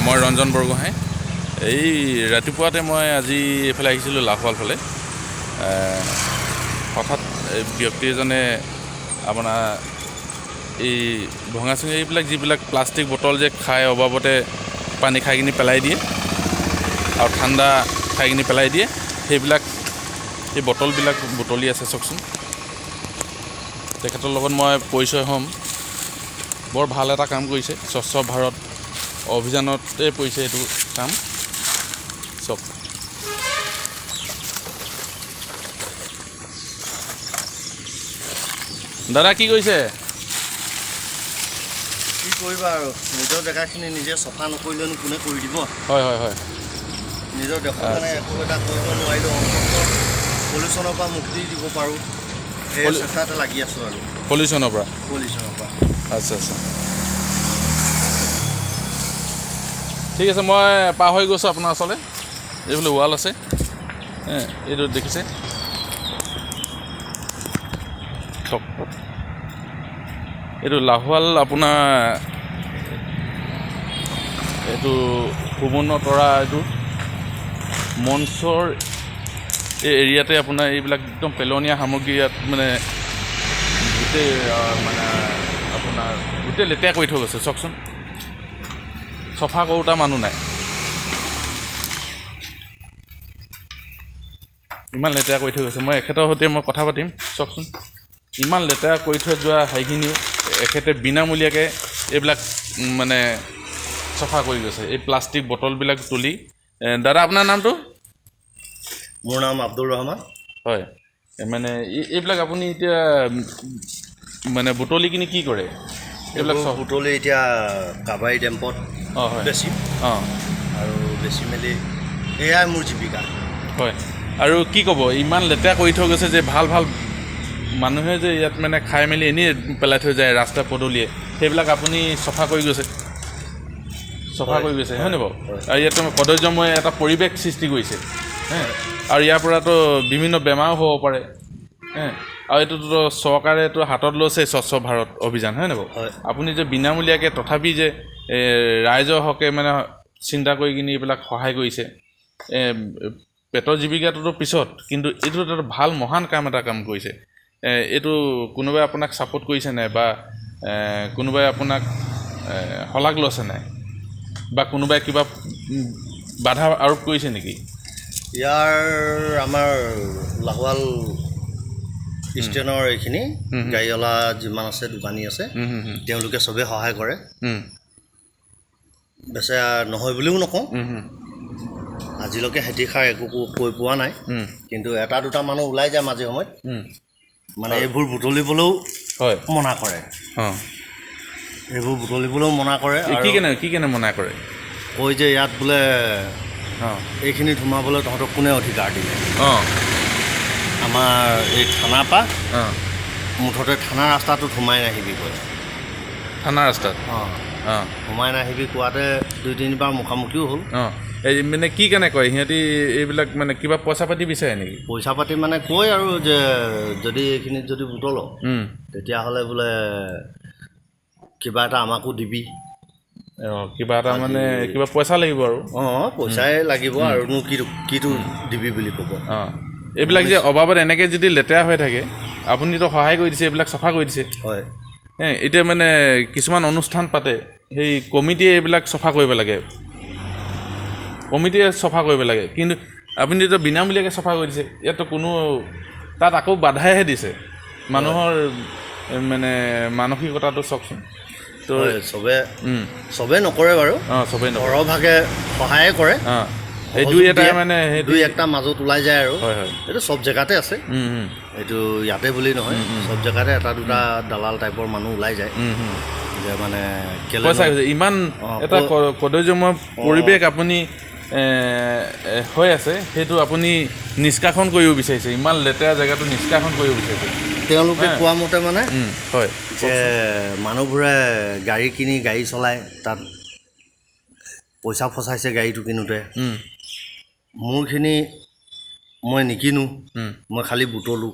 মই ৰঞ্জন বৰগোহাঁই। এই ৰাতিপুৱাতে মই আজি এইফালে আহিছিলোঁ লাহোৱাল ফালে। হঠাৎ ব্যক্তি এজনে আপোনাৰ এই ভঙা চিঙা এইবিলাক যিবিলাক প্লাষ্টিক বটল যে খাই অবাবতে পানী খাই কিনি পেলাই দিয়ে আৰু ঠাণ্ডা খাই কিনি পেলাই দিয়ে, সেইবিলাক এই বটলবিলাক বুটলি আছে চাওকচোন। তেখেতৰ লগত মই পৰিচয় হ'ম। বৰ ভাল এটা কাম কৰিছে, স্বচ্ছ ভাৰত অভিযানতে পৰিছে এইটো কাম। চব দাদা কি কৰিছে? কি কৰিবা আৰু, নিজৰ জেগাখিনি নিজে চফা নকৰিলেনো কোনে কৰি দিব? হয় হয় হয়। নিজৰ দেশৰ কাৰণে একো এটা কৰিব নোৱাৰিলেও পলিউশ্যনৰ পৰা মুক্তি দিব পাৰোঁ, সেই চেষ্টাতে লাগি আছোঁ আৰু। পলিউশ্যনৰ পৰা? আচ্ছা আচ্ছা, ঠিক আছে। মই পাৰ হৈ গৈছোঁ আপোনাৰ ওচৰলৈ। এইফালে ৱাল আছে, এইটো দেখিছে? এইটো লাহোৱাল আপোনাৰ এইটো সুমনতৰা এইটো মঞ্চৰ এই এৰিয়াতে আপোনাৰ এইবিলাক একদম পেলনীয়া সামগ্ৰী ইয়াত মানে গোটেই মানে আপোনাৰ গোটেই লেতেৰা কৰি থৈ গৈছে। চাওকচোন, চফা কৰোঁতা মানুহ নাই, ইমান লেতেৰা কৰি থৈ গৈছে। মই এখেতৰ সৈতে মই কথা পাতিম। চাওকচোন, ইমান লেতেৰা কৰি থৈ যোৱা ঠাইখিনিও এখেতে বিনামূলীয়াকৈ এইবিলাক মানে চফা কৰি গৈছে, এই প্লাষ্টিক বটলবিলাক তুলি। দাদা আপোনাৰ নামটো? মোৰ নাম আব্দুৰ ৰহমান। হয়, মানে এইবিলাক আপুনি এতিয়া মানে বুটলি কিনি কি কৰে? এইবিলাক বুটলি এতিয়া কাবাৰী ডেম্পত হয় বেচিম। আৰু বেচি মেলি এয়াই মোৰ জীৱিকা। হয়, আৰু কি ক'ব, ইমান লেতেৰা কৰি থৈ গৈছে যে ভাল ভাল মানুহে যে ইয়াত মানে খাই মেলি এনেই পেলাই থৈ যায় ৰাস্তা পদূলিয়ে, সেইবিলাক আপুনি চফা কৰি গৈছে, হয় নে বাৰু? আৰু ইয়াত কদৰ্যময় এটা পৰিৱেশ সৃষ্টি কৰিছে, আৰু ইয়াৰ পৰাতো বিভিন্ন বেমাৰো হ'ব পাৰে, আৰু এইটোতো চৰকাৰেতো হাতত লৈছে স্বচ্ছ ভাৰত অভিযান, হয় নে বাৰু? আপুনি যে বিনামূলীয়াকৈ তথাপি যে ৰাইজৰ হকে মানে চিন্তা কৰি কিনি এইবিলাক সহায় কৰিছে, পেটৰ জীৱিকাটোতো পিছত, কিন্তু এইটো এটা ভাল মহান কাম কৰিছে। এইটো কোনোবাই আপোনাক ছাপোৰ্ট কৰিছে নাই, বা কোনোবাই আপোনাক শলাগ লৈছে নাই, বা কোনোবাই কিবা বাধা আৰোপ কৰিছে নেকি? ইয়াৰ আমাৰ লাহোৱাল ষ্টেণ্ডৰ এইখিনি গাড়ীৱালা যিমান আছে, দোকানী আছে, তেওঁলোকে চবেই সহায় কৰে। বেচে নহয় বুলিও নকওঁ, আজিলৈকে হেতিষাৰ একো কৈ পোৱা নাই, কিন্তু এটা দুটা মানুহ ওলাই যায় মাজে সময়ত, মানে এইবোৰ বুটলিবলৈও মনা কৰে। এইবোৰ বুটলিবলৈও মনা কৰে। কি কেনে মনা কৰে? কৈ যে ইয়াত বোলে এইখিনি সোমাবলৈ তহঁতক কোনে অধিকাৰ দিলে? আমাৰ এই থানাৰ পৰা মুঠতে থানা ৰাস্তাটোত সোমাই নাহিবি কয়। থানা ৰাস্তাত? সোমাই নাহিবি কোৱাতে দুই তিনিবাৰ মুখামুখিও হ'ল। এই মানে কি কেনে কয় সিহঁতি? এইবিলাক মানে কিবা পইচা পাতি বিচাৰে নেকি? পইচা পাতি মানে কয় আৰু যে যদি এইখিনিত যদি বুটল তেতিয়াহ'লে বোলে কিবা এটা আমাকো দিবি। কিবা এটা মানে কিবা পইচা লাগিব আৰু? পইচাই লাগিব আৰুনো কিটো দিবি বুলি ক'ব। এইবিলাক যে অবাবত এনেকৈ যদি লেতেৰা হৈ থাকে, আপুনিতো সহায় কৰি দিছে, এইবিলাক চফা কৰি দিছে। হয়, এতিয়া মানে কিছুমান অনুষ্ঠান পাতে, সেই কমিটিয়ে এইবিলাক চফা কৰিব লাগে, কিন্তু আপুনিতো বিনামূলীয়াকৈ চফা কৰি দিছে। ইয়াততো কোনো তাত আকৌ বাধাহে দিছে মানুহৰ মানে মানসিকতাটো। চাওকচোন, তো চবে নকৰে বাৰু, চবেই নকৰে, সৰহভাগে সহায়ে কৰে। এই দুই এটা মানে দুই একটা মাজত ওলাই যায় আৰু। হয় হয়, এইটো চব জেগাতে আছে, এইটো ইয়াতে বুলি নহয়, চব জেগাতে এটা দুটা দালাল টাইপৰ মানুহ ওলাই যায় যে মানে পইচা ইমান এটা কদৰ্যময় পৰিৱেশ আপুনি হৈ আছে, সেইটো আপুনি নিষ্কাশন কৰিব বিচাৰিছে, ইমান লেতেৰা জেগাটো নিষ্কাশন কৰিব বিচাৰিছে। তেওঁলোকে কোৱা মতে মানে হয় যে মানুহবোৰে গাড়ী কিনি গাড়ী চলায়, তাত পইচা ফচাইছে গাড়ীটো কিনোতে। মোৰখিনি মই নিকিনো, মই খালি বুটলোঁ।